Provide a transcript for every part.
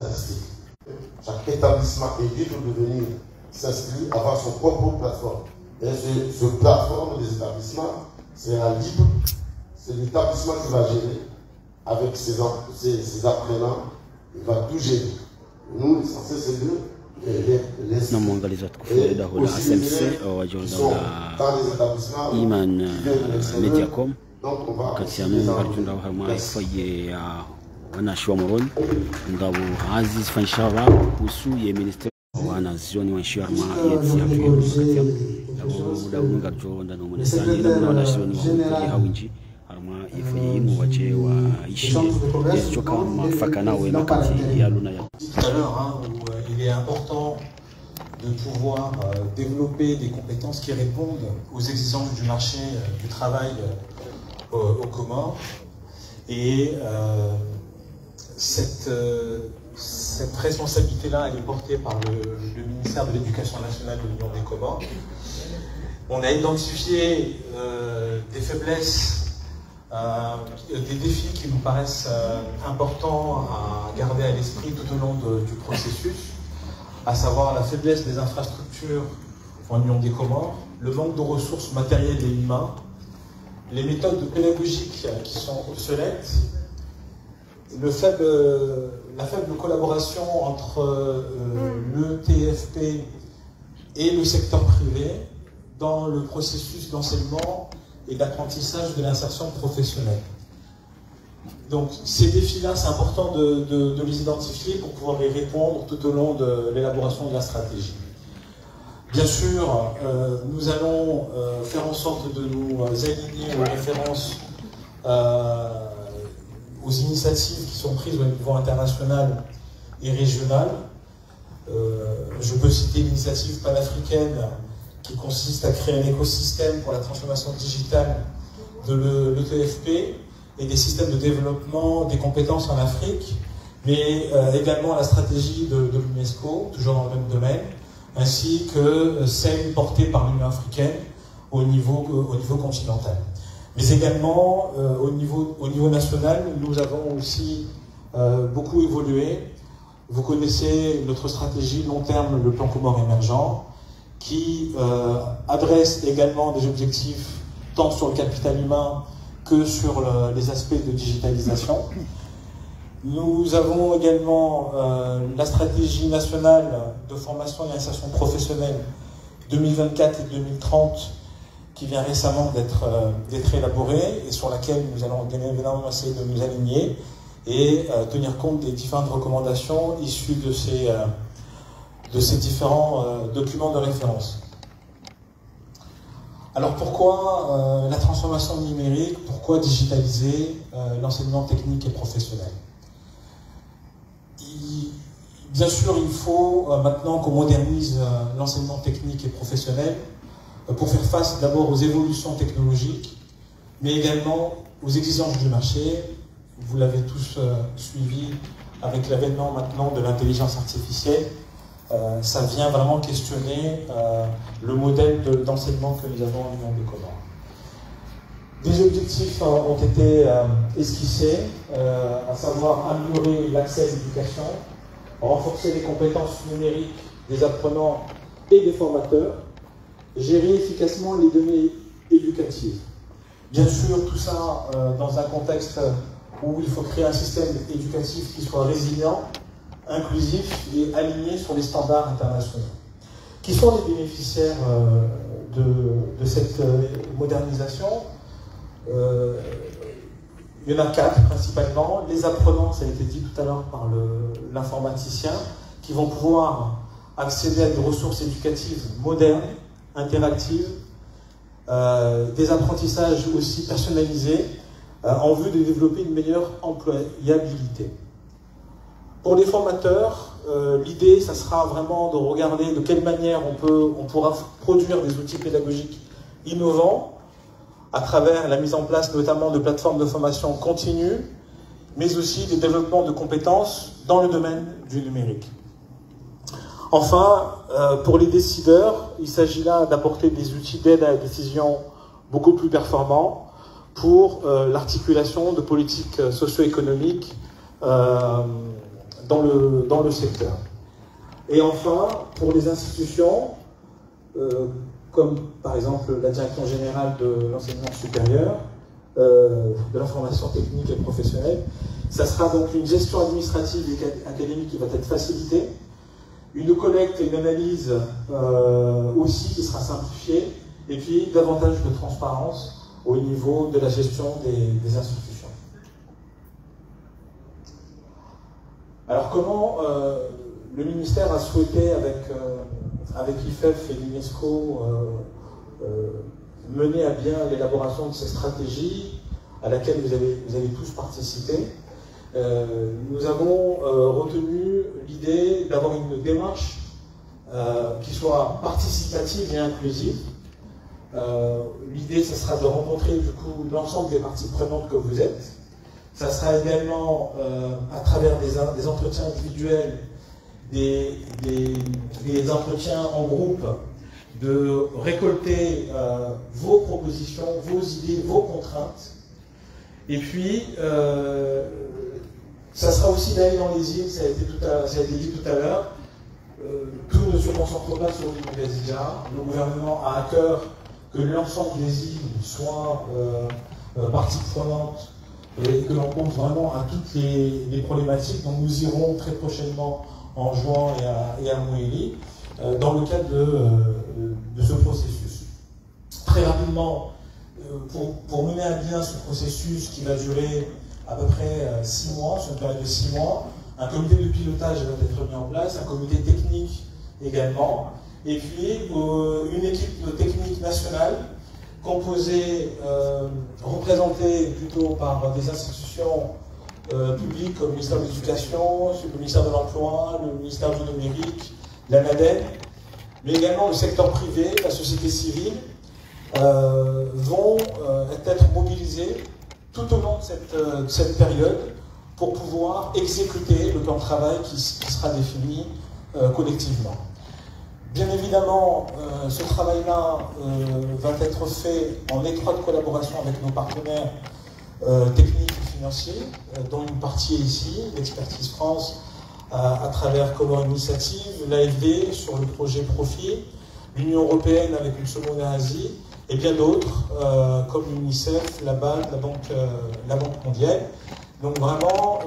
Chaque établissement est libre de venir s'inscrire, avoir son propre plateforme. Et ce plateforme des établissements sera libre. C'est l'établissement qui va gérer avec ses apprenants. Il va tout gérer. Nous, l'essentiel, c'est de namwangaliza tukufuda hula SMC wajonda Iman Mediacom kati ya nunga rjunda hama ifaye ya wanashi wa Moroni ngabu Aziz Fanshara kuhusu ya ministeri wanazioni wa nshi hama yeti ya fiyo kati ya muda nunga rjunda numonesani na wanazioni wa hawinji hama ifaye yimu wache wa ishi yesu kama fakana wena kati ya luna ya il est important de pouvoir développer des compétences qui répondent aux exigences du marché du travail aux Comores. Et cette responsabilité-là, elle est portée par le ministère de l'Éducation nationale de l'Union des Comores. On a identifié des faiblesses, des défis qui nous paraissent importants à garder à l'esprit tout au long du processus, à savoir la faiblesse des infrastructures en Union des Comores, le manque de ressources matérielles et humaines, les méthodes pédagogiques qui sont obsolètes, la faible collaboration entre le TFP et le secteur privé dans le processus d'enseignement et d'apprentissage de l'insertion professionnelle. Donc ces défis-là, c'est important de les identifier pour pouvoir y répondre tout au long de l'élaboration de la stratégie. Bien sûr, nous allons faire en sorte de nous aligner aux références, aux initiatives qui sont prises au niveau international et régional. Je peux citer l'initiative panafricaine qui consiste à créer un écosystème pour la transformation digitale de l'ETFP et des systèmes de développement des compétences en Afrique, mais également la stratégie de l'UNESCO, toujours dans le même domaine, ainsi que celle portée par l'Union africaine au niveau continental. Mais également, au niveau national, nous avons aussi beaucoup évolué. Vous connaissez notre stratégie long terme, le plan Comores émergent, qui adresse également des objectifs tant sur le capital humain que sur les aspects de digitalisation. Nous avons également la stratégie nationale de formation et d'insertion professionnelle 2024 et 2030 qui vient récemment d'être élaborée et sur laquelle nous allons bien évidemment essayer de nous aligner et tenir compte des différentes recommandations issues de ces différents documents de référence. Alors pourquoi la transformation numérique, pourquoi digitaliser l'enseignement technique et professionnel? Bien sûr, il faut maintenant qu'on modernise l'enseignement technique et professionnel pour faire face d'abord aux évolutions technologiques, mais également aux exigences du marché. Vous l'avez tous suivi avec l'avènement maintenant de l'intelligence artificielle. Ça vient vraiment questionner le modèle d'enseignement que nous avons en Union des Comores. Des objectifs ont été esquissés, à savoir améliorer l'accès à l'éducation, renforcer les compétences numériques des apprenants et des formateurs, gérer efficacement les données éducatives. Bien sûr, tout ça dans un contexte où il faut créer un système éducatif qui soit résilient, inclusif et aligné sur les standards internationaux. Qui sont les bénéficiaires de cette modernisation? Il y en a 4 principalement. Les apprenants, ça a été dit tout à l'heure par l'informaticien, qui vont pouvoir accéder à des ressources éducatives modernes, interactives, des apprentissages aussi personnalisés, en vue de développer une meilleure employabilité. Pour les formateurs, l'idée, ça sera vraiment de regarder de quelle manière on pourra produire des outils pédagogiques innovants à travers la mise en place notamment de plateformes de formation continue, mais aussi des développements de compétences dans le domaine du numérique. Enfin, pour les décideurs, il s'agit là d'apporter des outils d'aide à la décision beaucoup plus performants pour l'articulation de politiques socio-économiques dans le secteur. Et enfin, pour les institutions, comme par exemple la Direction générale de l'enseignement supérieur, de la formation technique et professionnelle, ça sera donc une gestion administrative et académique qui va être facilitée, une collecte et une analyse aussi qui sera simplifiée, et puis davantage de transparence au niveau de la gestion des institutions. Alors comment le ministère a souhaité, avec l'IFEF et l'UNESCO, mener à bien l'élaboration de ces stratégies à laquelle vous avez tous participé. Nous avons retenu l'idée d'avoir une démarche qui soit participative et inclusive. L'idée, ce sera de rencontrer du coup l'ensemble des parties prenantes que vous êtes. Ça sera également à travers des entretiens individuels, des entretiens en groupe, de récolter vos propositions, vos idées, vos contraintes. Et puis, ça sera aussi d'aller dans les îles, ça a été dit tout à l'heure. Tout ne se concentre pas sur l'île des Îles. Le gouvernement a à cœur que l'ensemble des îles soient partie prenante et que l'on pense vraiment à toutes les problématiques. Donc nous irons très prochainement en juin et à Moélie dans le cadre de ce processus. Très rapidement, pour mener à bien ce processus qui va durer à peu près 6 mois, sur une période de 6 mois, un comité de pilotage va être mis en place, un comité technique également, et puis une équipe technique nationale composée, représentée plutôt par des institutions publiques comme le ministère de l'Éducation, le ministère de l'Emploi, le ministère du Numérique, l'ANADEM, mais également le secteur privé, la société civile, vont être mobilisés tout au long de cette période pour pouvoir exécuter le plan de travail qui sera défini collectivement. Bien évidemment, ce travail-là va être fait en étroite collaboration avec nos partenaires techniques et financiers, dont une partie est ici, l'Expertise France, à travers Comore Initiative, l'AFD sur le projet Profit, l'Union européenne avec une seconde Asie, et bien d'autres, comme l'UNICEF, la BAD, la Banque mondiale. Donc vraiment,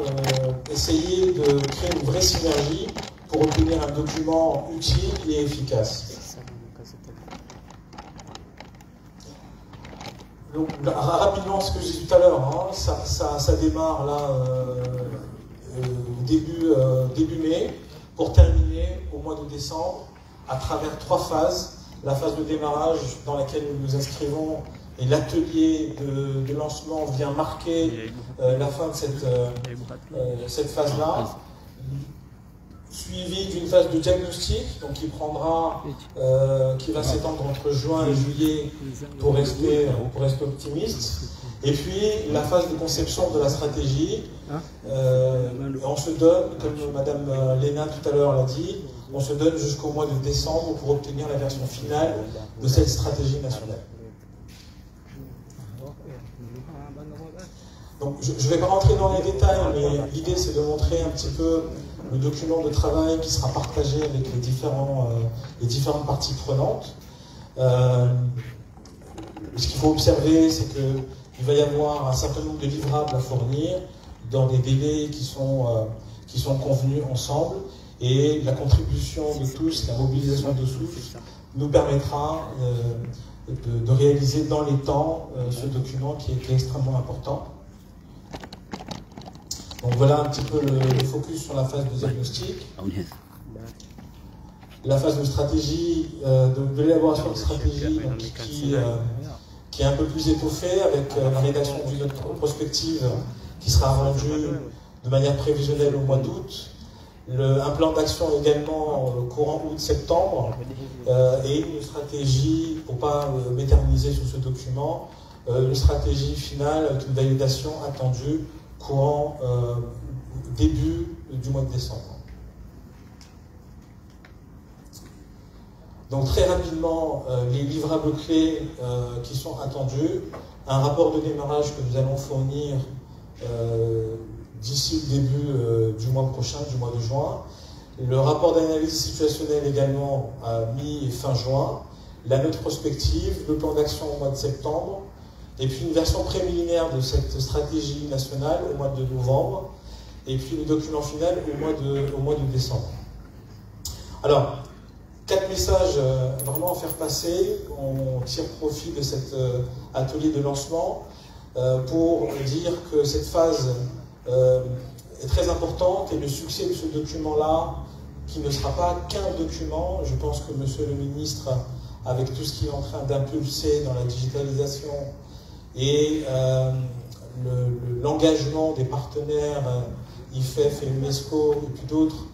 essayer de créer une vraie synergie pour obtenir un document utile et efficace. Donc, rapidement, ce que j'ai dit tout à l'heure, hein, ça démarre là début mai, pour terminer au mois de décembre, à travers 3 phases. La phase de démarrage dans laquelle nous nous inscrivons et l'atelier de lancement vient marquer la fin de cette phase-là, suivi d'une phase de diagnostic, donc qui va s'étendre entre juin et juillet pour rester optimiste. Et puis la phase de conception de la stratégie, on se donne, comme Madame Léna tout à l'heure l'a dit, on se donne jusqu'au mois de décembre pour obtenir la version finale de cette stratégie nationale. Donc je ne vais pas rentrer dans les détails, mais l'idée c'est de montrer un petit peu le document de travail qui sera partagé avec les différentes parties prenantes. Ce qu'il faut observer, c'est qu'il va y avoir un certain nombre de livrables à fournir dans des délais qui sont convenus ensemble, et la contribution de tous, la mobilisation de tous, nous permettra de réaliser dans les temps ce document qui est extrêmement important. Donc voilà un petit peu le focus sur la phase de diagnostic. La phase de stratégie, de l'élaboration de stratégie, donc, qui est un peu plus étoffée, avec la rédaction d'une note prospective qui sera rendue de manière prévisionnelle au mois d'août, un plan d'action également courant août-septembre, et une stratégie, pour ne pas m'éterniser sur ce document, une stratégie finale avec une validation attendue courant début du mois de décembre. Donc très rapidement, les livrables clés qui sont attendus, un rapport de démarrage que nous allons fournir d'ici le début du mois prochain, du mois de juin. Le rapport d'analyse situationnelle également à mi-fin juin. La note prospective, le plan d'action au mois de septembre. Et puis une version préliminaire de cette stratégie nationale au mois de novembre. Et puis le document final au mois de décembre. Alors, 4 messages vraiment à faire passer. On tire profit de cet atelier de lancement pour dire que cette phase est très importante et le succès de ce document-là, qui ne sera pas qu'un document, je pense que Monsieur le Ministre, avec tout ce qu'il est en train d'impulser dans la digitalisation et l'engagement des partenaires IFEF et UNESCO et puis d'autres,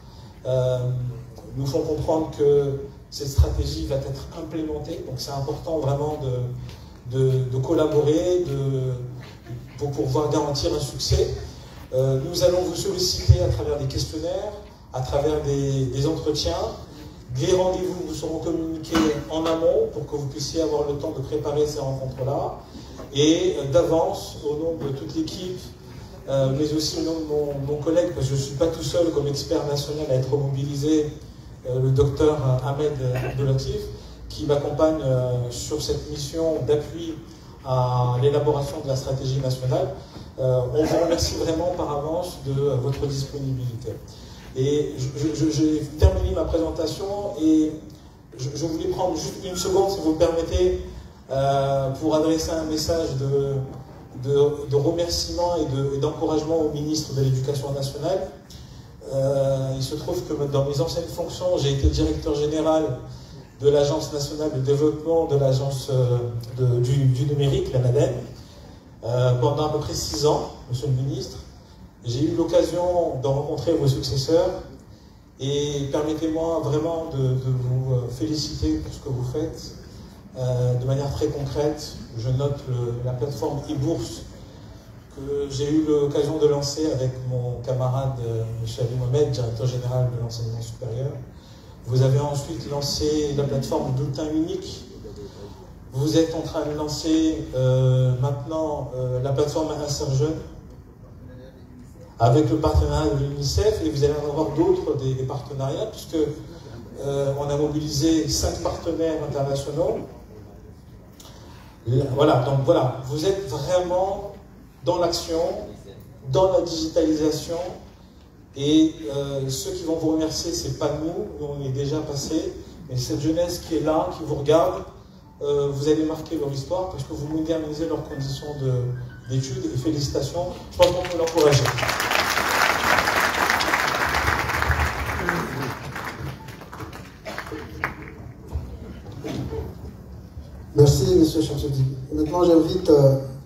nous font comprendre que cette stratégie va être implémentée. Donc c'est important vraiment de collaborer pour pouvoir garantir un succès. Nous allons vous solliciter à travers des questionnaires, à travers des entretiens. Les rendez-vous vous seront communiqués en amont pour que vous puissiez avoir le temps de préparer ces rencontres-là. Et d'avance, au nom de toute l'équipe, mais aussi au nom de mon collègue, parce que je ne suis pas tout seul comme expert national à être mobilisé, le docteur Ahmed Abdellatif, qui m'accompagne sur cette mission d'appui à l'élaboration de la stratégie nationale. On vous remercie vraiment par avance de votre disponibilité. Et j'ai terminé ma présentation et je voulais prendre juste une seconde, si vous me permettez, pour adresser un message de remerciement et d'encouragement au ministre de l'Éducation nationale. Il se trouve que dans mes anciennes fonctions, j'ai été directeur général de l'Agence nationale de développement de l'Agence du numérique, la NADEN, pendant à peu près 6 ans, Monsieur le ministre. J'ai eu l'occasion d'en rencontrer vos successeurs et permettez-moi vraiment de vous féliciter pour ce que vous faites de manière très concrète. Je note la plateforme e-bourse que j'ai eu l'occasion de lancer avec mon camarade M. Ali Mohamed, directeur général de l'enseignement supérieur. Vous avez ensuite lancé la plateforme Bulletin unique. Vous êtes en train de lancer maintenant la plateforme Inserjeune avec le partenariat de l'UNICEF, et vous allez en avoir d'autres des partenariats, puisque on a mobilisé 5 partenaires internationaux. Voilà, donc voilà, vous êtes vraiment dans l'action, dans la digitalisation, et ceux qui vont vous remercier, c'est pas nous on est déjà passé, mais cette jeunesse qui est là, qui vous regarde, vous allez marquer leur histoire parce que vous modernisez leurs conditions d'études, et félicitations, je pense qu'on peut l'encourager. Merci, M. Chamsoudi. Maintenant, j'invite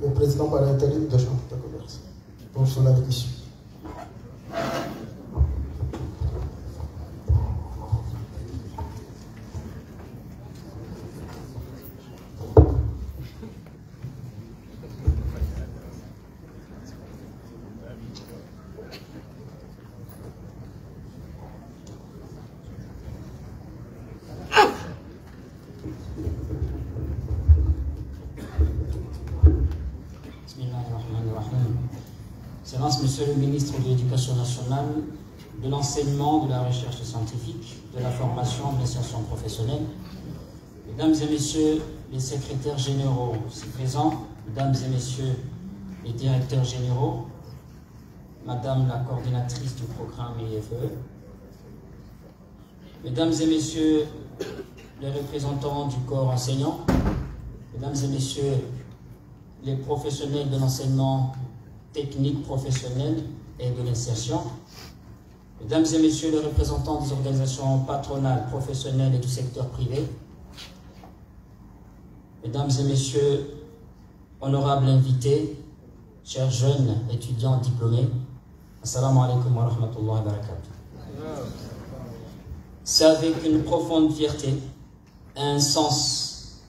le président par l'intérim de Chambre de commerce pour son allocution. Monsieur le ministre de l'Éducation nationale, de l'enseignement, de la recherche scientifique, de la formation, de l'insertion professionnelle, mesdames et messieurs les secrétaires généraux ici présents, mesdames et messieurs les directeurs généraux, madame la coordinatrice du programme IFE, mesdames et messieurs les représentants du corps enseignant, mesdames et messieurs les professionnels de l'enseignement technique, professionnelle et de l'insertion, mesdames et messieurs les représentants des organisations patronales, professionnelles et du secteur privé, mesdames et messieurs honorables invités, chers jeunes étudiants diplômés, assalamu alaikum wa rahmatullahi wa barakatuh. C'est avec une profonde fierté et un sens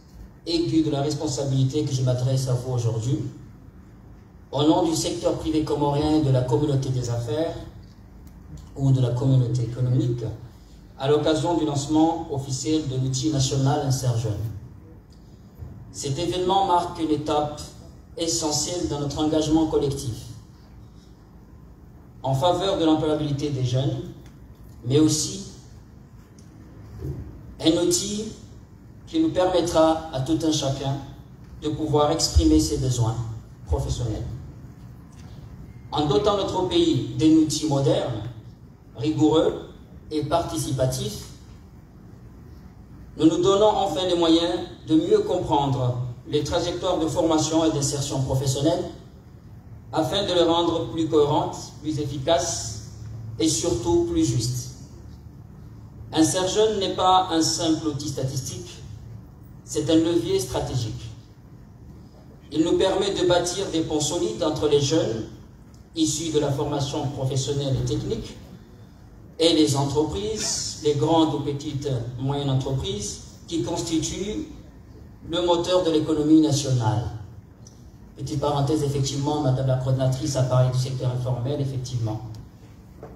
aigu de la responsabilité que je m'adresse à vous aujourd'hui, au nom du secteur privé comorien et de la communauté des affaires ou de la communauté économique, à l'occasion du lancement officiel de l'outil national Inserjeune. Cet événement marque une étape essentielle dans notre engagement collectif. en faveur de l'employabilité des jeunes, mais aussi un outil qui nous permettra à tout un chacun de pouvoir exprimer ses besoins professionnels. En dotant notre pays d'un outil moderne, rigoureux et participatif, nous nous donnons enfin les moyens de mieux comprendre les trajectoires de formation et d'insertion professionnelle afin de les rendre plus cohérentes, plus efficaces et surtout plus justes. InserJeunes n'est pas un simple outil statistique, c'est un levier stratégique. Il nous permet de bâtir des ponts solides entre les jeunes issus de la formation professionnelle et technique et les entreprises, les grandes ou petites moyennes entreprises qui constituent le moteur de l'économie nationale. Petite parenthèse, effectivement, Madame la coordinatrice a parlé du secteur informel, effectivement.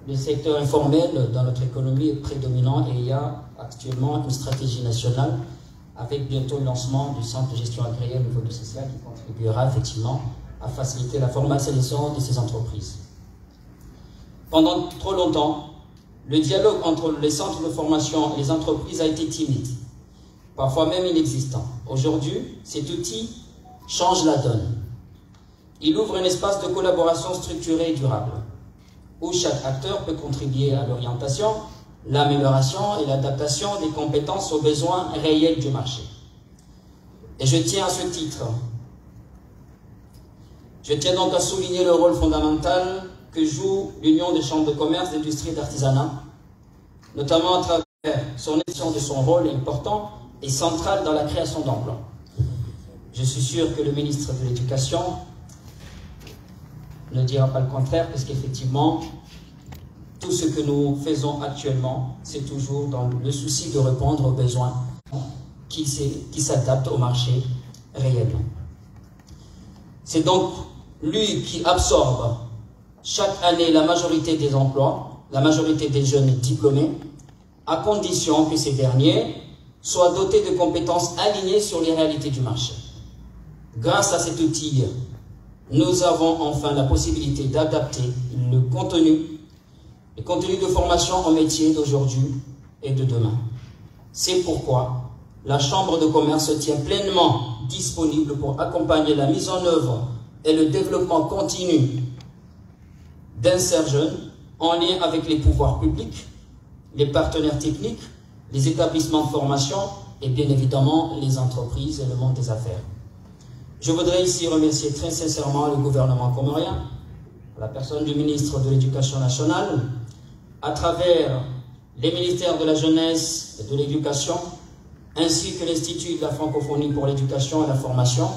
Le secteur informel dans notre économie est prédominant et il y a actuellement une stratégie nationale avec bientôt le lancement du centre de gestion agréé au niveau du social qui contribuera effectivement à faciliter la formalisation de ces entreprises. Pendant trop longtemps, le dialogue entre les centres de formation et les entreprises a été timide, parfois même inexistant. Aujourd'hui, cet outil change la donne. Il ouvre un espace de collaboration structuré et durable, où chaque acteur peut contribuer à l'orientation, l'amélioration et l'adaptation des compétences aux besoins réels du marché. Et je tiens donc à souligner le rôle fondamental que joue l'Union des chambres de commerce, d'industrie et d'artisanat, notamment à travers son action de son rôle important et central dans la création d'emplois. Je suis sûr que le ministre de l'Éducation ne dira pas le contraire, parce qu'effectivement, tout ce que nous faisons actuellement, c'est toujours dans le souci de répondre aux besoins qui s'adaptent au marché réellement. C'est donc lui qui absorbe chaque année la majorité des emplois, la majorité des jeunes diplômés, à condition que ces derniers soient dotés de compétences alignées sur les réalités du marché. Grâce à cet outil, nous avons enfin la possibilité d'adapter le contenu de formation au métier d'aujourd'hui et de demain. C'est pourquoi la Chambre de commerce se tient pleinement disponible pour accompagner la mise en œuvre et le développement continu d'InserJeunes en lien avec les pouvoirs publics, les partenaires techniques, les établissements de formation et bien évidemment les entreprises et le monde des affaires. Je voudrais ici remercier très sincèrement le gouvernement comorien, la personne du ministre de l'Éducation nationale, à travers les ministères de la Jeunesse et de l'Éducation, ainsi que l'Institut de la francophonie pour l'éducation et la formation,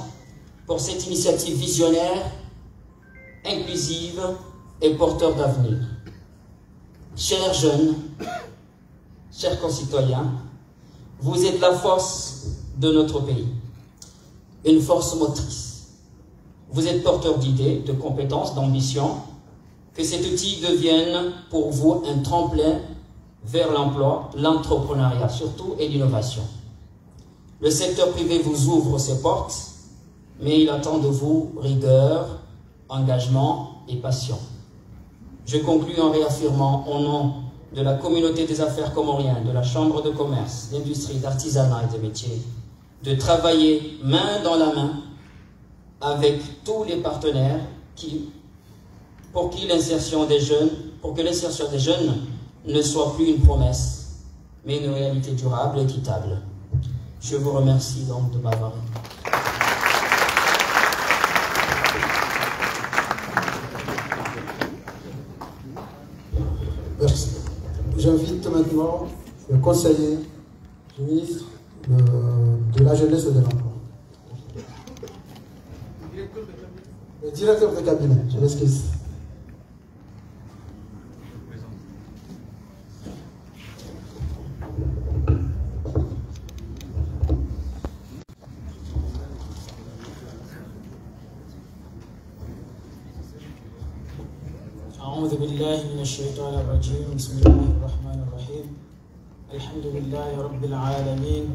pour cette initiative visionnaire, inclusive et porteur d'avenir. Chers jeunes, chers concitoyens, vous êtes la force de notre pays, une force motrice. Vous êtes porteur d'idées, de compétences, d'ambitions, que cet outil devienne pour vous un tremplin vers l'emploi, l'entrepreneuriat surtout et l'innovation. Le secteur privé vous ouvre ses portes, mais il attend de vous rigueur, engagement et passion. Je conclus en réaffirmant au nom de la communauté des affaires comoriennes, de la Chambre de commerce, d'industrie, d'artisanat et de métiers, de travailler main dans la main avec tous les partenaires pour que l'insertion des jeunes ne soit plus une promesse, mais une réalité durable et équitable. Je vous remercie donc de m'avoir écouté. Merci. J'invite maintenant le conseiller du ministre de la Jeunesse et de l'Emploi. Le directeur de cabinet, je m'excuse. أعوذ بالله من الشيطان الرجيم بسم الله الرحمن الرحيم الحمد لله رب العالمين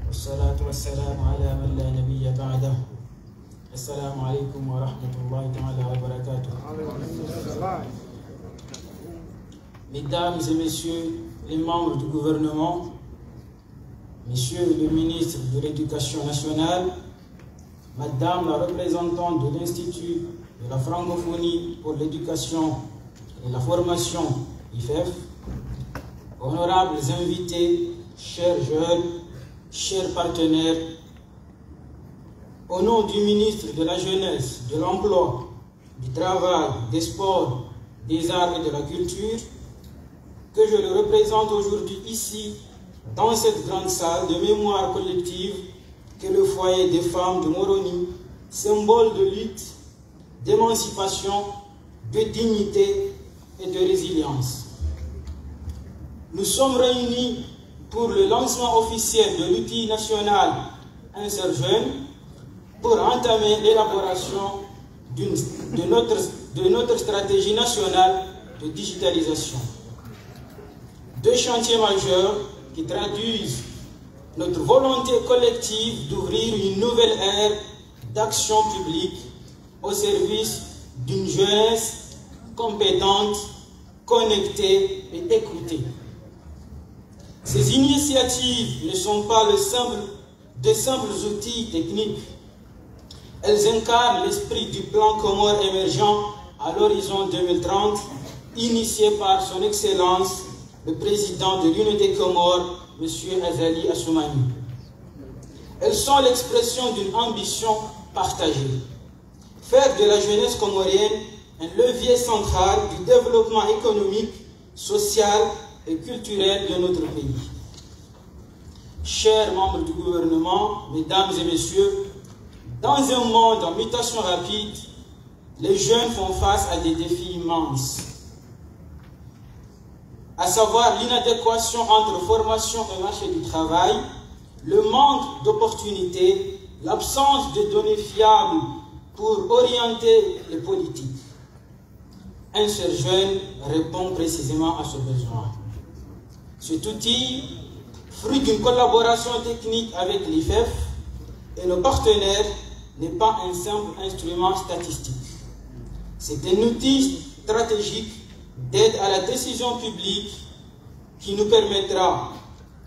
والصلاة والسلام على من لا نبي بعده السلام عليكم ورحمة الله تعالى وبركاته. Mesdames et Messieurs les membres du gouvernement, Monsieur le ministre de l'Éducation nationale, Madame la représentante de l'Institut de la francophonie pour l'éducation et la formation IFEF, honorables invités, chers jeunes, chers partenaires, au nom du ministre de la Jeunesse, de l'Emploi, du Travail, des Sports, des Arts et de la Culture, que je le représente aujourd'hui ici, dans cette grande salle de mémoire collective qu'est le foyer des femmes de Moroni, symbole de lutte, d'émancipation, de dignité et de résilience. Nous sommes réunis pour le lancement officiel de l'outil national Insert Jeune pour entamer l'élaboration de notre stratégie nationale de digitalisation. Deux chantiers majeurs qui traduisent notre volonté collective d'ouvrir une nouvelle ère d'action publique au service d'une jeunesse compétente, connectée et écoutée. Ces initiatives ne sont pas de simples outils techniques. Elles incarnent l'esprit du plan Comores émergent à l'horizon 2030, initié par son Excellence, le président de l'Union des Comores, M. Azali Assoumani. Elles sont l'expression d'une ambition partagée. Faire de la jeunesse comorienne un levier central du développement économique, social et culturel de notre pays. Chers membres du gouvernement, mesdames et messieurs, dans un monde en mutation rapide, les jeunes font face à des défis immenses, à savoir l'inadéquation entre formation et marché du travail, le manque d'opportunités, l'absence de données fiables pour orienter les politiques. Insert Jeune répond précisément à ce besoin. Cet outil, fruit d'une collaboration technique avec l'IFEF et nos partenaires, n'est pas un simple instrument statistique. C'est un outil stratégique d'aide à la décision publique qui nous permettra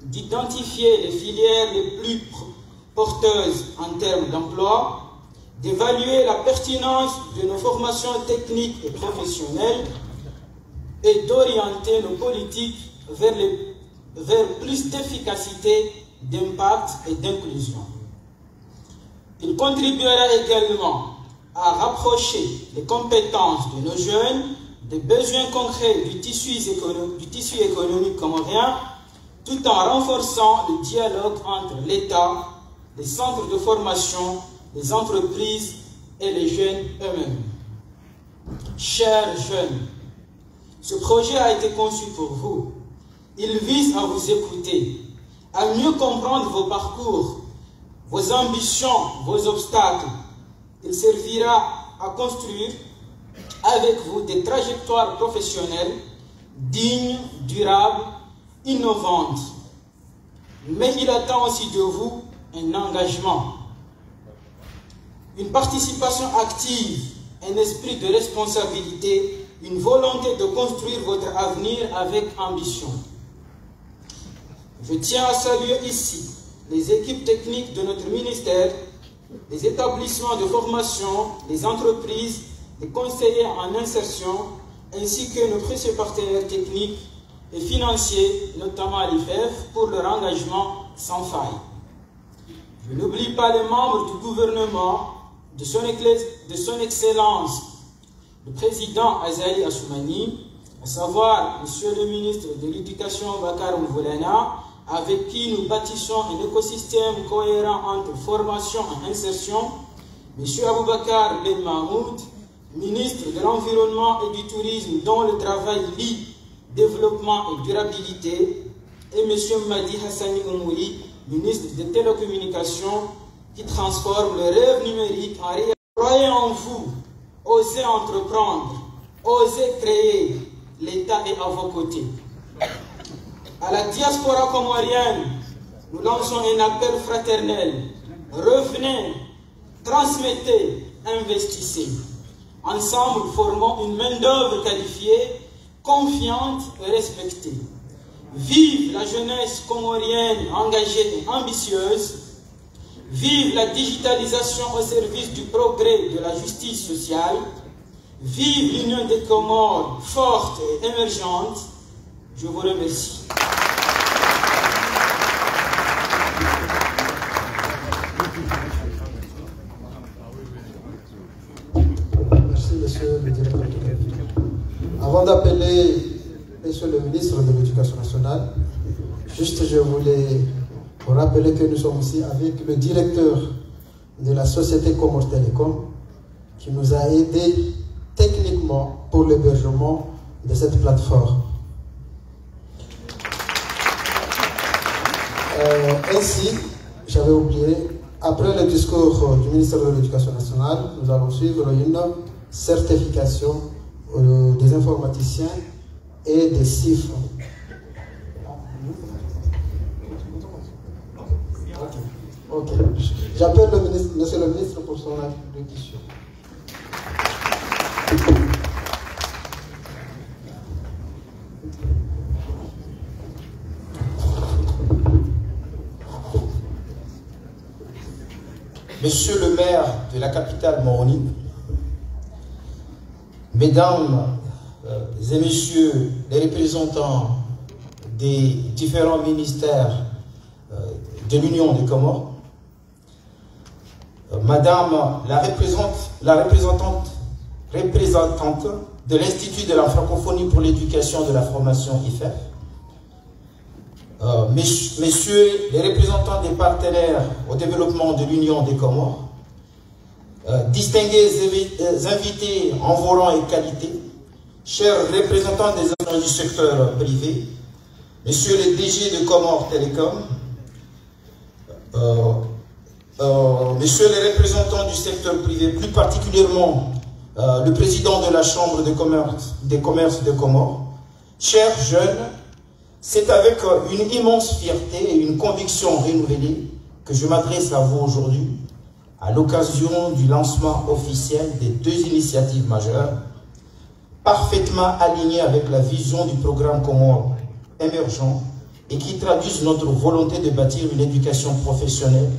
d'identifier les filières les plus porteuses en termes d'emploi, d'évaluer la pertinence de nos formations techniques et professionnelles et d'orienter nos politiques vers plus d'efficacité, d'impact et d'inclusion. Il contribuera également à rapprocher les compétences de nos jeunes des besoins concrets du tissu économique comorien, tout en renforçant le dialogue entre l'État, les centres de formation, les entreprises et les jeunes eux-mêmes. Chers jeunes, ce projet a été conçu pour vous. Il vise à vous écouter, à mieux comprendre vos parcours, vos ambitions, vos obstacles. Il servira à construire avec vous des trajectoires professionnelles dignes, durables, innovantes. Mais il attend aussi de vous un engagement, une participation active, un esprit de responsabilité, une volonté de construire votre avenir avec ambition. Je tiens à saluer ici les équipes techniques de notre ministère, les établissements de formation, les entreprises, les conseillers en insertion, ainsi que nos précieux partenaires techniques et financiers, notamment l'IFEF, pour leur engagement sans faille. Je n'oublie pas les membres du gouvernement, de son Excellence, le président Azali Assoumani, à savoir Monsieur le ministre de l'Éducation Bakar Mvoulana, avec qui nous bâtissons un écosystème cohérent entre formation et insertion, M. Aboubakar Ben Mahmoud, ministre de l'Environnement et du Tourisme, dont le travail lie développement et durabilité, et M. Madi Hassani Oumouri, ministre des Télécommunications, qui transforme le rêve numérique en réalité. Croyez en vous, osez entreprendre, osez créer, l'État est à vos côtés. À la diaspora comorienne, nous lançons un appel fraternel. Revenez, transmettez, investissez. Ensemble, formons une main-d'œuvre qualifiée confiante et respectée. Vive la jeunesse comorienne engagée et ambitieuse. Vive la digitalisation au service du progrès de la justice sociale. Vive l'Union des Comores forte et émergente. Je vous remercie. Merci, monsieur le directeur. Avant d'appeler monsieur le ministre de l'Éducation nationale, juste je voulais vous rappeler que nous sommes ici avec le directeur de la société Comores Télécom qui nous a aidés techniquement pour l'hébergement de cette plateforme. Ainsi, j'avais oublié, après le discours du ministre de l'Éducation nationale, nous allons suivre une certification des informaticiens et des chiffres. Ok. J'appelle le ministre, monsieur le ministre pour son allocution. Monsieur le maire de la capitale Moroni, mesdames et messieurs les représentants des différents ministères de l'Union des Comores, madame la représentante de l'Institut de la francophonie pour l'éducation de la formation IFEF, messieurs les représentants des partenaires au développement de l'Union des Comores, distingués invités en vos rangs et qualité, chers représentants des acteurs du secteur privé, messieurs les DG de Comores Télécom, messieurs les représentants du secteur privé, plus particulièrement le président de la Chambre de commerce de Comores, chers jeunes, c'est avec une immense fierté et une conviction renouvelée que je m'adresse à vous aujourd'hui à l'occasion du lancement officiel des deux initiatives majeures parfaitement alignées avec la vision du programme Comores émergent et qui traduisent notre volonté de bâtir une éducation professionnelle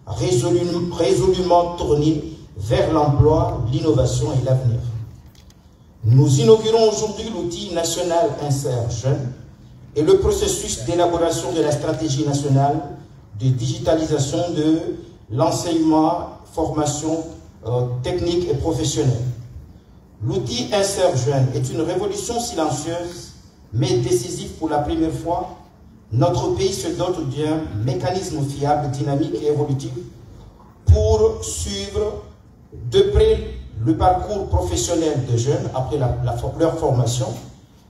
résolument tournée vers l'emploi, l'innovation et l'avenir. Nous inaugurons aujourd'hui l'outil national Insert Jeune et le processus d'élaboration de la stratégie nationale de digitalisation de l'enseignement, formation technique et professionnelle. L'outil Insert Jeune est une révolution silencieuse mais décisive. Pour la première fois, notre pays se dote d'un mécanisme fiable, dynamique et évolutif pour suivre de près le parcours professionnel de jeunes après leur formation,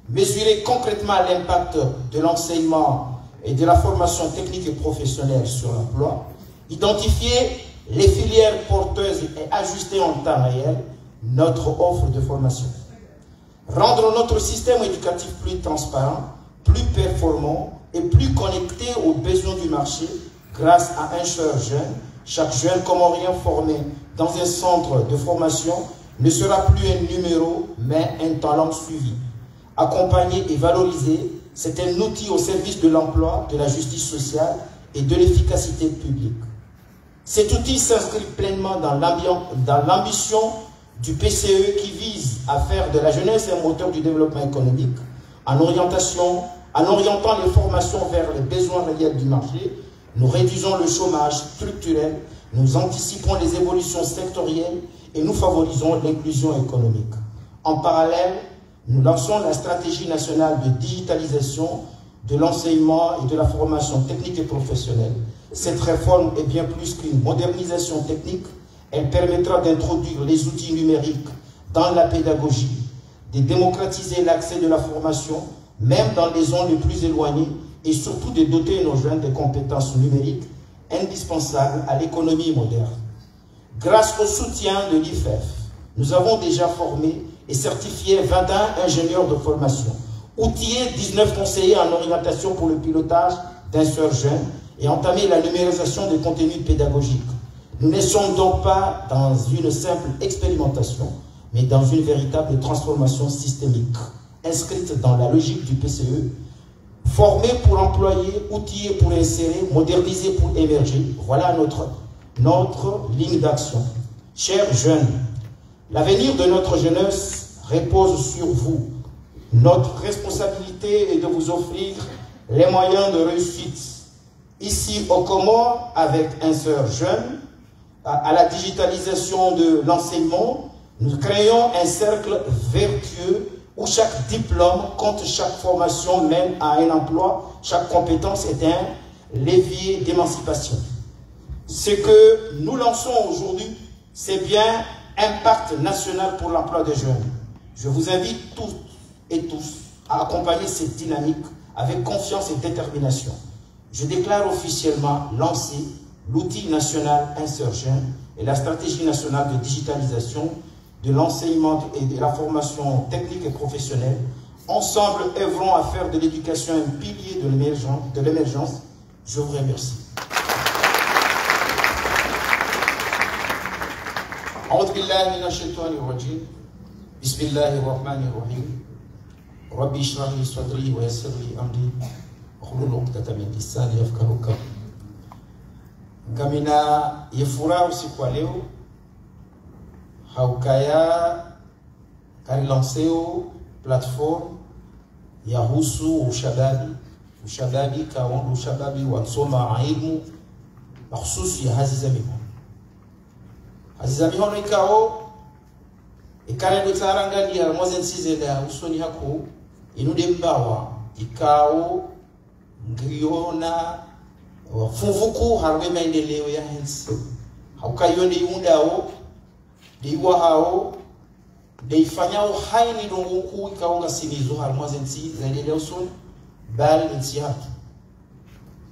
mesurer concrètement l'impact de l'enseignement et de la formation technique et professionnelle sur l'emploi, identifier les filières porteuses et ajuster en temps réel notre offre de formation. Rendre notre système éducatif plus transparent, plus performant et plus connecté aux besoins du marché grâce à un cher jeune. Chaque jeune comorien formé dans un centre de formation ne sera plus un numéro, mais un talent suivi. Accompagné et valorisé, c'est un outil au service de l'emploi, de la justice sociale et de l'efficacité publique. Cet outil s'inscrit pleinement dans l'ambition du PCE qui vise à faire de la jeunesse un moteur du développement économique en orientant les formations vers les besoins réels du marché. Nous réduisons le chômage structurel, nous anticipons les évolutions sectorielles et nous favorisons l'inclusion économique. En parallèle, nous lançons la stratégie nationale de digitalisation de l'enseignement et de la formation technique et professionnelle. Cette réforme est bien plus qu'une modernisation technique. Elle permettra d'introduire les outils numériques dans la pédagogie, de démocratiser l'accès de la formation, même dans les zones les plus éloignées, et surtout de doter nos jeunes des compétences numériques indispensables à l'économie moderne. Grâce au soutien de l'IFEF, nous avons déjà formé et certifié 21 ingénieurs de formation, outillé 19 conseillers en orientation pour le pilotage d'insert jeunes et entamé la numérisation des contenus pédagogiques. Nous ne sommes donc pas dans une simple expérimentation, mais dans une véritable transformation systémique. inscrite dans la logique du PCE, formés pour employer, outillés pour insérer, modernisés pour émerger. Voilà notre ligne d'action. Chers jeunes, l'avenir de notre jeunesse repose sur vous. Notre responsabilité est de vous offrir les moyens de réussite. Ici au Comores, avec un sœur jeune, à la digitalisation de l'enseignement, nous créons un cercle vertueux où chaque diplôme compte, chaque formation mène à un emploi, chaque compétence est un levier d'émancipation. Ce que nous lançons aujourd'hui, c'est bien un pacte national pour l'emploi des jeunes. Je vous invite toutes et tous à accompagner cette dynamique avec confiance et détermination. Je déclare officiellement lancé l'outil national Insert Jeune et la stratégie nationale de digitalisation de l'enseignement et de la formation technique et professionnelle. Ensemble, œuvrons à faire de l'éducation un pilier de l'émergence. Je vous remercie. أعوذ بالله من الشيطان الرجيم بسم الله الرحمن الرحيم ربي اشرح لي صدري ويسر لي أمري واحلل عقدة من لساني يفقهوا قولي. Ngamina yefuraha usiku wa leo haukaya karilanseo platform ya husu ushababi kawandu ushababi wansoma ilmu mahususi ya hazi za mihono. Hazi za mihono ikao ikale dotarangani ya mwaze nsize da usoni hako inude mbawa ikao ngriona wafuvuku harwe maendeleo ya hensi haukayone yundao diwa hao deifanyao haini dongoku ikaonga sinizo harmwaze nsi zaendeleo son bal nsi hatu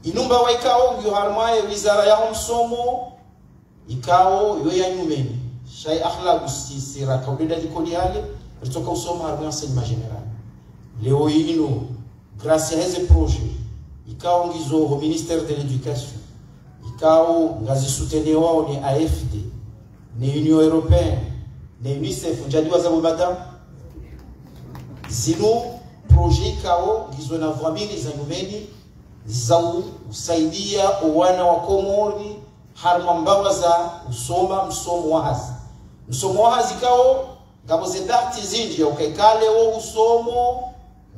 inumba wa ikao ngyo harmaye wizara ya msomo ikao yo ya nyumeni shay akhlaq sira kaudeda likodi hale ritoka usoma harmwa enseignement général leo ino grâce à ces projets ikao ngizo au ministère de l'éducation ikao ngazi soutenir wao ni AFD ni Union Européenne ni UNICEF njadiwa za madam zino projet ikao ngizo na vamili za nyumeni zau usaidia wana wa Komori harma mbawa za usoma msomo wa hazi ikao ngabo zedati zinji ukekale wo usomo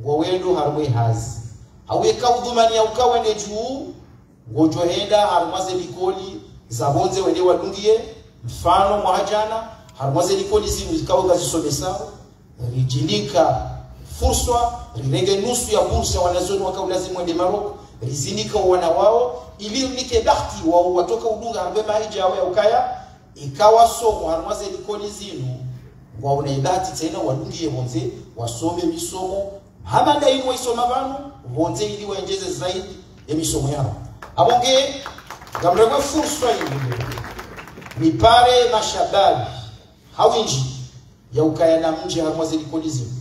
ngowendo harwe hazi aweka udhumani ya ukawende juu ngojohenda harmaze likoli zabonze wende wadungie mfano mwajana harmaze likoli zimu zikawa gazisomesa rijilika fursa rirenge nusu ya bursa wanazoni wakawulazimu wende Maroko rizindika wana wao ili nike dakti wao watoka udunga harbe mahija wa ukaya ikawa somo harmaze likoli zinu waona idati tena wadungie bonze wasome misomo hamada ino isoma banu bonze ili waenjeze zaidi ya misomo yao abonge gamregwe fursa hii ni pare mashababi hawinji ya ukaya na mje harmaze likolizimu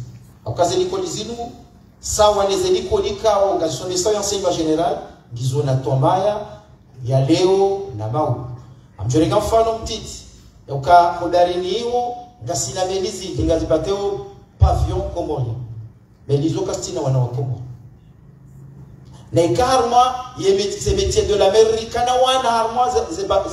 akaze likolizimu sawa neze likolika ngasomesa ya enseignement général ngizo na tomaya ya leo na mau amjoreka mfano mtiti ya uka kodarini hiyo ngasina belizi ngazipateo pavillon Komori belizo kastina wana wa Komori na ikarma yemetse métier de l'Amérique na wana harma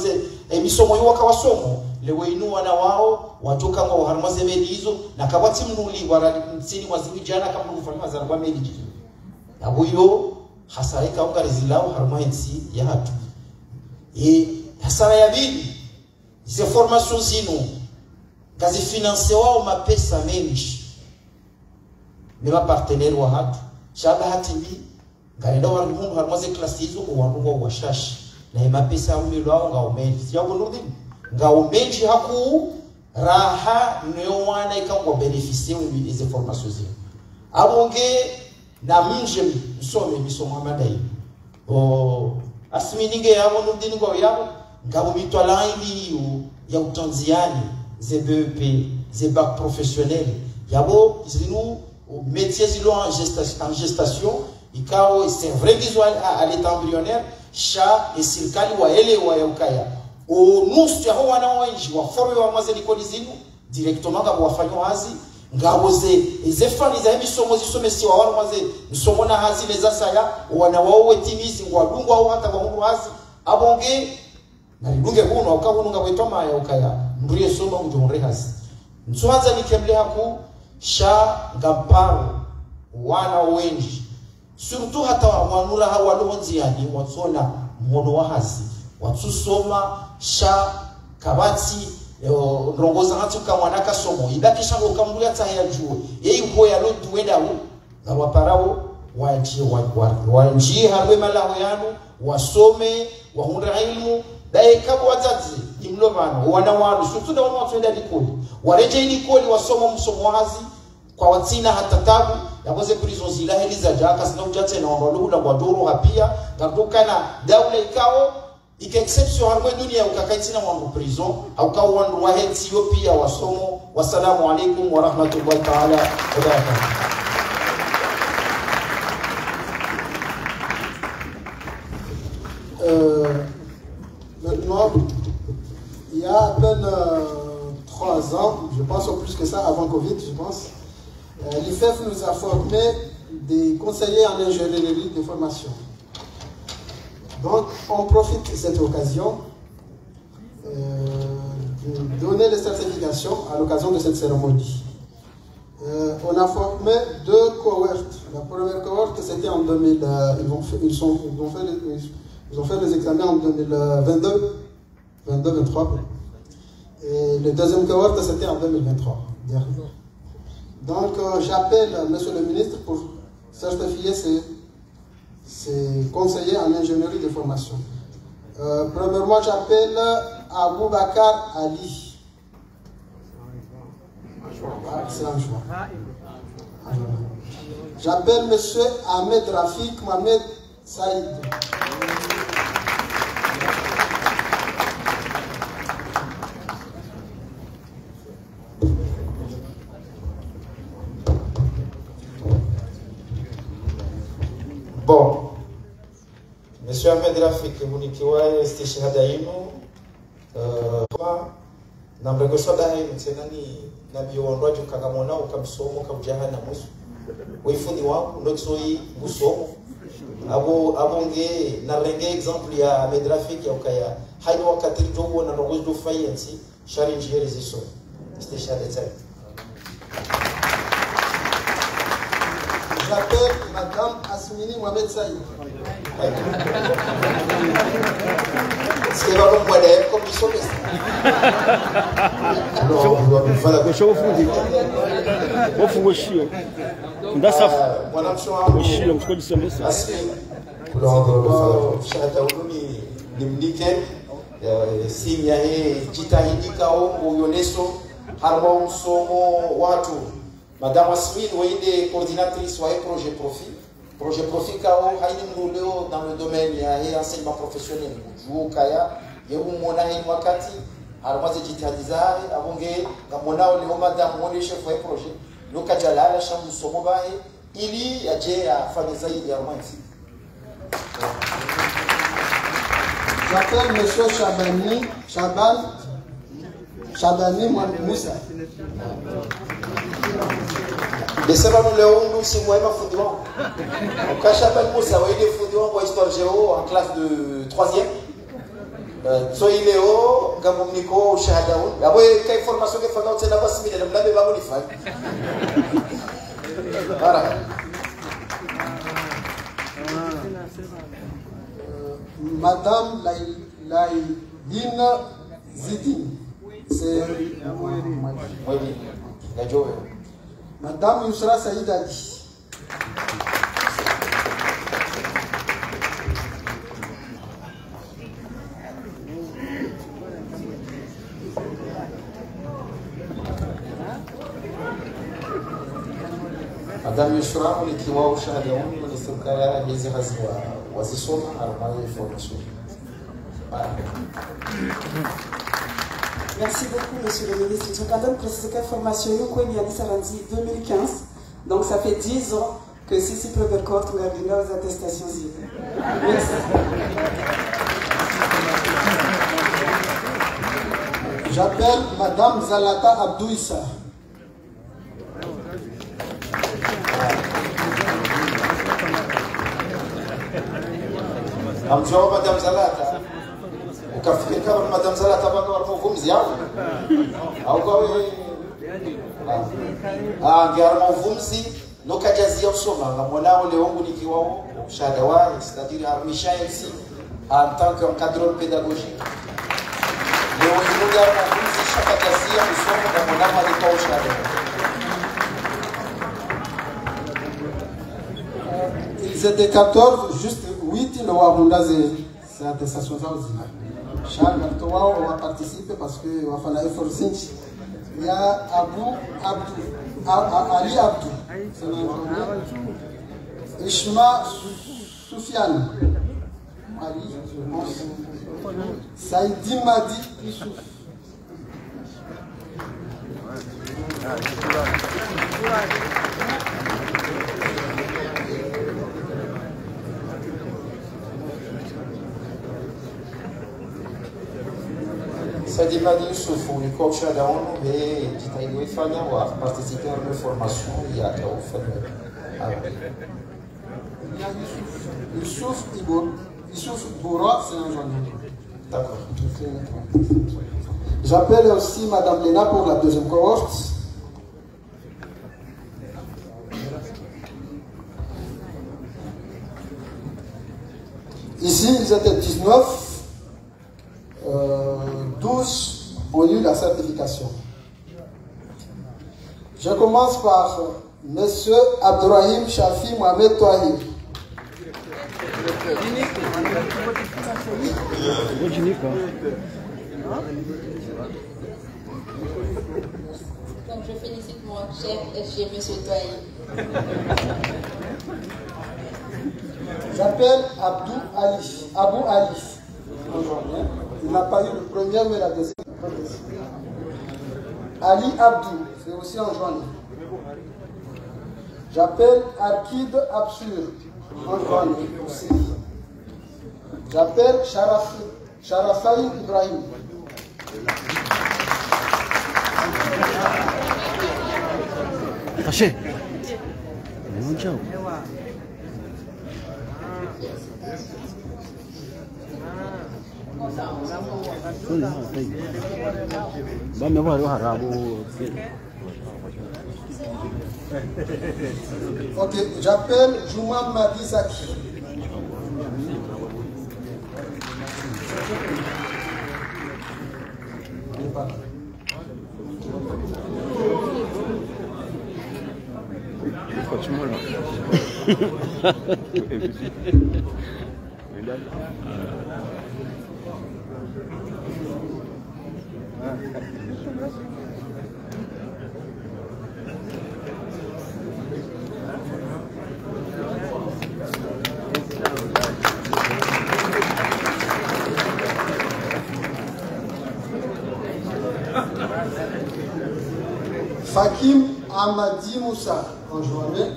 ze emisomo yoka wasomo lewe inu wana wao watoka ngo harma ze belizo na kabati mnuli wara msini wazimu jana kama kufanya mazarwa meliji abuyo hasarika ukarizilao harma ensi ya hatu hasara ya bibi ze formation zino kazi finance wao mapesa mengi ni mapartenaire wa hatu shaba hatibi garenda warungu harmaze klasi hizo uwanungu washashi na mapesa umilo wao ngaumeni siyago nudi ngaumenji haku raha newana ikangwa beneficie wize formation zino abonge na mje msome misomo amadai asimininge yabo nudi ngo yabo ngabo mitwala ili ya utanziani ze BEP ze bac professionnel yabo zinu métiers zilo en gestation ikao c'est vrai qu'ils sont à l'état embryonnaire sha et sirkali wa ele wa yaukaya o nusu ya wana wengi wa forwe wa mazeli kolizinu directement kwa wafanywa hazi ngawoze izefaniza emisomo zisomesi wa warmaze misomo na hazi leza saya wana wao wetimizi ngwadungwa au hata kwa mungu hazi abonge na ndunge huno ukabunga wetoma ya ukaya mburiye soma mjumre hazi nsuanza nikemle haku sha ngamparo wana wengi surtout hata wanura hawa lonziani watsona mwono wa hazi watsusoma sha kabati rongoza hatu kamwana kasomo ibakisha ukambuya tsaya juwe yeiko ya lo duwenda hu na waparao wanji harwe malaho yanu wasome wahundra ilmu dae kabo wazazi imlovano wana wanu surtout na wana twenda likoli wareje likoli wasoma msomo hazi kwa watina hata tabu yakoze prison zila heliza jaka sina ujate na wandolu la gwadoro hapia ngakukana daula ikao ika exception harwe dunia ukakaitina wangu prison au ka wandu wa Ethiopia wasomo. Wassalamu alaikum wa rahmatullahi ta'ala wa barakatuh. Maintenant, il y a à peine 3 ans, je pense au plus que ça, avant Covid, je pense, l'IFEF nous a formé des conseillers en ingénierie de formation. Donc, on profite de cette occasion de donner les certifications à l'occasion de cette cérémonie. On a formé 2 cohortes. La première cohorte, c'était en 2000. Ils ont fait les examens en 2022-23. Et le deuxième cohorte, c'était en 2023. Donc, j'appelle M. le ministre pour certifier ces conseillers en ingénierie de formation. Premièrement, j'appelle Aboubakar Ali. C'est un choix. J'appelle M. Ahmed Rafik Mohamed Saïd. Bon, Monsieur Ahmed Rafik munikiwaye stishahada yenu na mregesho dai mtenani na biondwaje kagamona ukamsomo kabjahana musu wifundi wangu ndotsoi musomo abonge na renge exemple ya Ahmed Rafik ya ukaya hayo wakati jogo na rogo fayensi shari njere ziso stishahada tsai. J'appelle Madame Asmini Mohamed Saïd. C'est pas le modèle comme ils sont. Madame Asmine, vous êtes coordinatrice de projet Profit. Projet Profit, dans le domaine de l'enseignement professionnel. Vous avez un wakati, armaze jitihadizai, abonge, gamona ole madame mone chef de projet. Lokajala la chambre somo bae, ili yaje ya fanya zaidi ya romansi. J'appelle monsieur Chabani Moussa. Desema nous le si moi ma foudron. Au cas Chabani Moussa, il est foudron pour histoire géo en classe de 3e. So il est au Gamouniko Shahadaoun. La boy quelle formation que fait dans cette base mais la blague va vous faire. Voilà. Madame Laïdine Zidine. C'est oui, la joie. Madame Yousra Saïd Ali. Madame Yousra, on est qui va au Shahadaoun, on est sur le cas des Erasmus, on est sur la formation. Merci beaucoup, Monsieur le ministre. Je vais préciser que la formation est en 2015. Donc, ça fait 10 ans que Sissi Prevercourt a venu aux attestations civiles. Merci. J'appelle Madame Zalata Abdouissa. Amjua Madame Zalata. Ukafikiri kama Madame Zalata bado wanavumzi yao. Au kwa wewe ngiarma uvumzi nokajazia usoma ngamolao leongu nikiwao shahada wao c'est-à-dire armisha ici en tant qu'encadreur pédagogique. Leongu ngiarma uvumzi shakajazia usoma ngamolao alikuwa shahada. Ils étaient 14, juste 8 ne wahunda ces attestations zao. Charles Toa va participer parce que va faire effort zinchi. Il y a Ali Abdou, c'est un Ishma Soufiane, Ali, je pense. Saïdi Madi Issouf. Saïdi Madi Issouf, le coach à Daon, et Jitaïdo Fania va participer à une formation il y a Issouf Boura, c'est un journaliste. D'accord. J'appelle aussi Madame Léna pour la deuxième cohorte. Ici, ils étaient 19. 12 ont eu la certification. Je commence par M. Abdourahim Shafi Mohamed Touahir. Donc je félicite mon chef SG, M. Touahir. J'appelle Abou Ali. Il n'a pas eu le premier mais la deuxième. Ali Abdou, c'est aussi en journée. J'appelle Arkid Absur, en journée aussi. J'appelle Sharafaï Ibrahim. Attachez. Non, ciao. Ok, j'appelle Juma Madizaki. Fakim Amadi Moussa, en journée.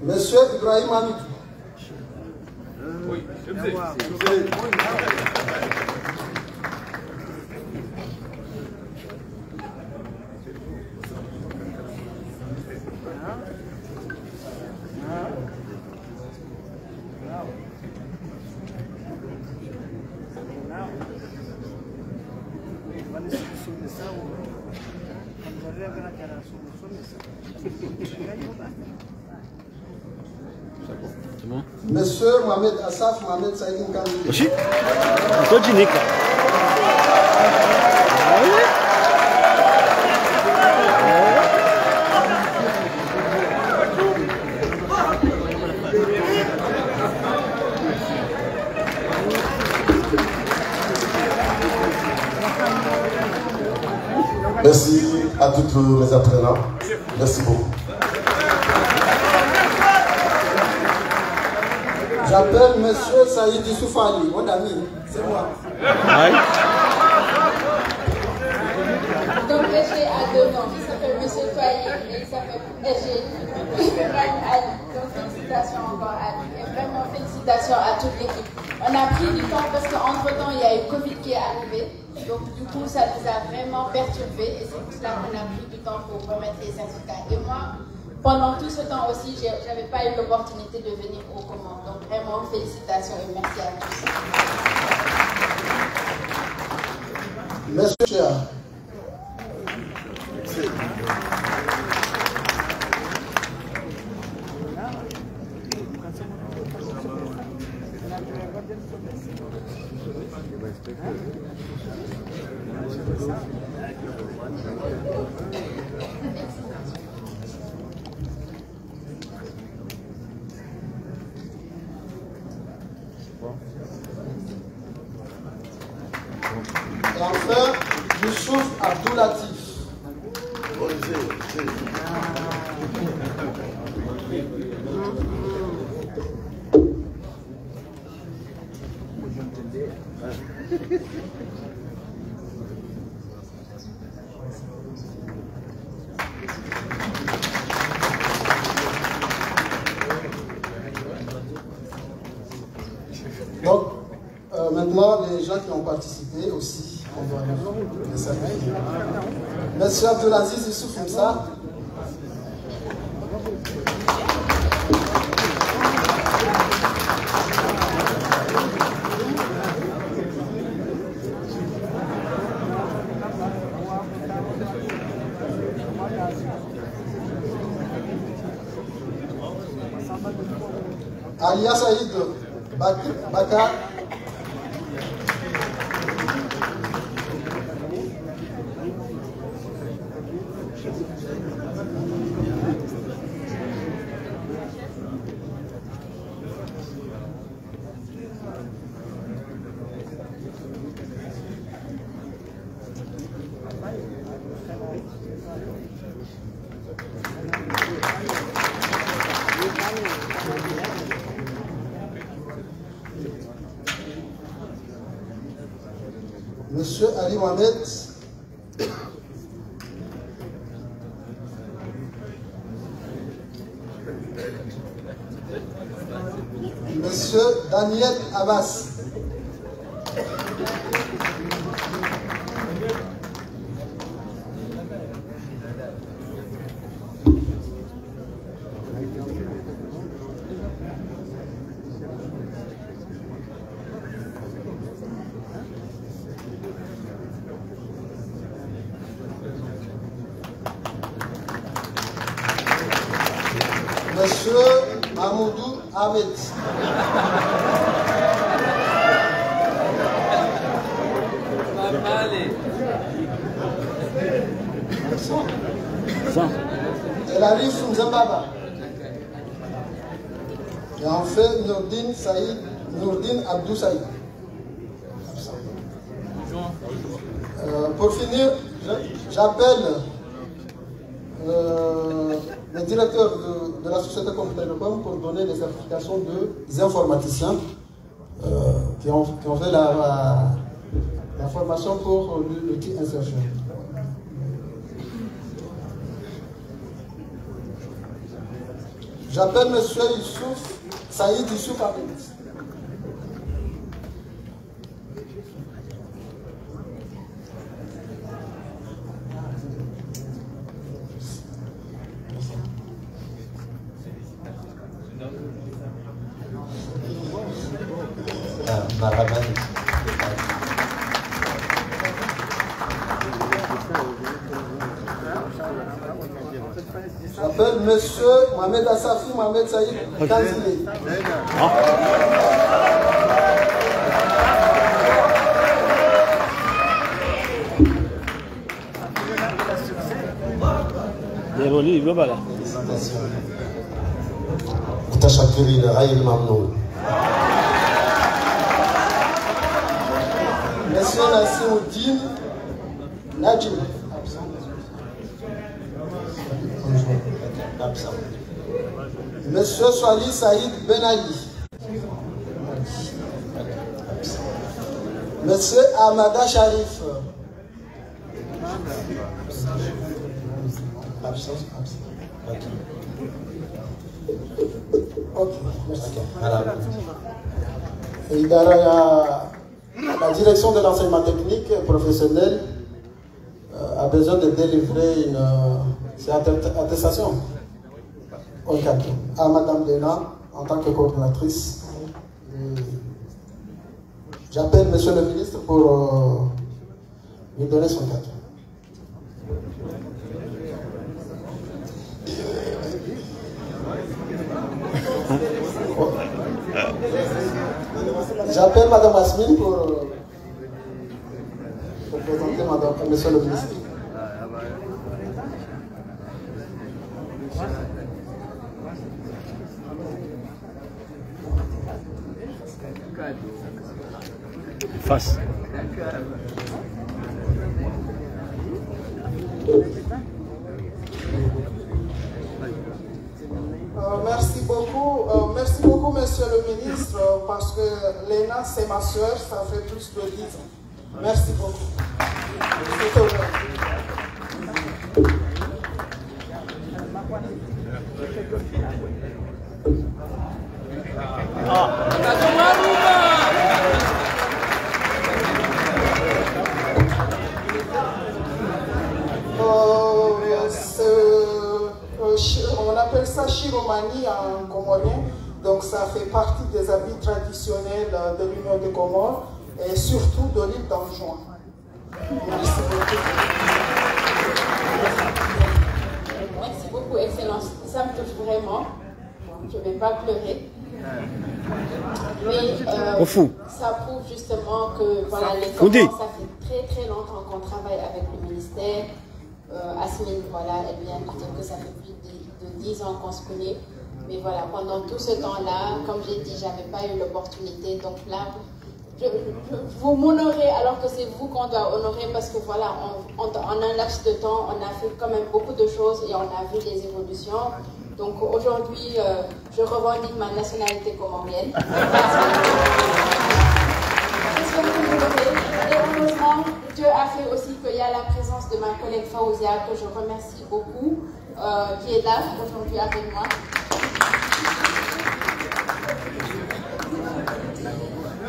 Monsieur Ibrahim Hamid. Oui, Monsieur Mohamed Assaf Mohamed Saïd Nkandi. Aussi? Toi, Jinika. Merci à toutes mes apprenants. Merci beaucoup. J'appelle Monsieur Saïd Issoufali, mon ami, c'est moi. Donc SG a 2 noms, il s'appelle Monsieur Touahir et il s'appelle SG Ibrahim Ali. Donc félicitations encore à lui et vraiment félicitations à toute l'équipe. On a pris du temps parce qu'entre temps il y a eu Covid qui est arrivé. Donc du coup ça nous a vraiment perturbé et c'est pour cela qu'on a pris du temps pour remettre les certificats. Et moi, pendant tout ce temps aussi, je n'avais pas eu l'opportunité de venir aux commandes. Donc vraiment, félicitations et merci à tous. Monsieur Chia. Et enfin, Youssouf Abdoulatif. Donc, maintenant, les gens qui ont participé aussi, on doit les saluer. Monsieur Abdelaziz Youssouf Moussa. Alia Saïd Bakar. Monsieur Ali Mohamed. Monsieur Daniel Abbas. Monsieur Mahmoudou Ahmed. El Arif Mzambaba. Et enfin Nourdine Abdou Saïd. Pour finir, j'appelle le directeur de la société comme Télécom pour donner les certifications des informaticiens qui ont fait la formation pour l'outil insertion. J'appelle M. Youssouf Saïd Youssouf Ahmed. J'appelle Monsieur Mohamed Assafi Mohamed Saïd Kanzile. متشكرين غير ممنون. Monsieur Nassimoudine Najib. Monsieur Swali Saïd Ben Ali. Monsieur Amada Sharif. Ok, merci. Et il y a la direction de l'enseignement technique et professionnel a besoin de délivrer une attestation. au cadeau. À Madame Léna, en tant que coordinatrice, j'appelle Monsieur le ministre pour lui donner son cadeau. J'appelle Madame Asmine pour présenter Monsieur le ministre. Face. Merci beaucoup, Monsieur le ministre, parce que Léna, c'est ma soeur, ça fait plus de 10 ans. Merci beaucoup. On appelle ça chiromanie en comorien, donc ça fait partie des habits traditionnels de l'Union des Comores et surtout de l'île d'Anjouan. Merci beaucoup. Merci beaucoup, Excellence. Ça me touche vraiment. Je ne vais pas pleurer. Mais ça prouve justement que voilà, les Comores, ça fait très longtemps qu'on travaille avec le ministère. Asmine, voilà, elle vient de dire que ça fait plus de 10 ans qu'on se connaît. Mais voilà, pendant tout ce temps-là, comme j'ai dit, je n'avais pas eu l'opportunité. Donc là, vous m'honorez alors que c'est vous qu'on doit honorer parce que voilà, en un laps de temps, on a fait quand même beaucoup de choses et on a vu des évolutions. Donc aujourd'hui, je revendique ma nationalité comorienne. Et heureusement, Dieu a fait aussi qu'il y a la présence de ma collègue Faouzia, que je remercie beaucoup, qui est là aujourd'hui avec moi.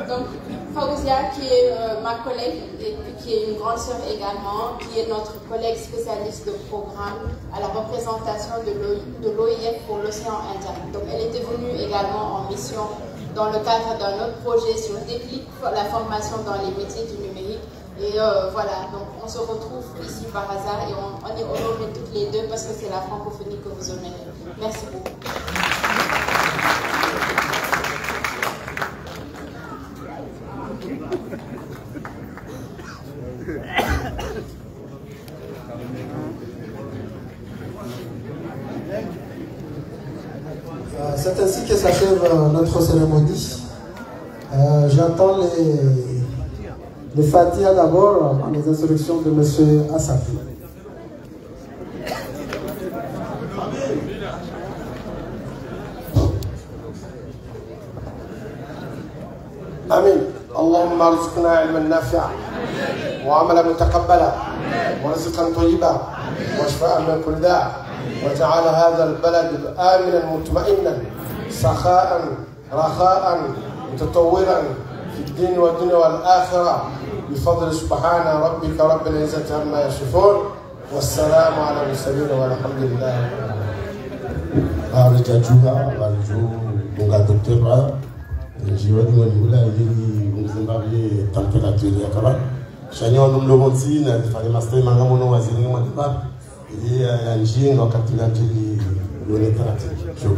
Donc, Faouzia, qui est ma collègue et qui est une grande sœur également, qui est notre collègue spécialiste de programme à la représentation de l'OIF pour l'océan Indien. Donc, elle était venue également en mission dans le cadre d'un autre projet sur Déclic, la formation dans les métiers du numérique. Et voilà, donc on se retrouve ici par hasard et on est honorés toutes les deux parce que c'est la francophonie que vous honorez. Merci beaucoup. C'est ainsi que s'achève notre cérémonie. J'entends les Fatiha d'abord, les instructions de M. Assafi. آمين. اللهم ارزقنا علما نافعا وعملا متقبلا ورزقا طيبا وشفاء من كل داء وجعل هذا البلد آمنا مطمئنا سخاء رخاء متطورا في الدين والدنيا والآخرة بفضل سبحان ربك رب العزة عما يصفون والسلام على المرسلين والحمد لله. Jiwa ni wala ili Zimbabwe temperature ya kaba shanyo nomlobonzi na fale master manga mono waziri mwa dipa ili ya njinga wakati la jili lone taratibu.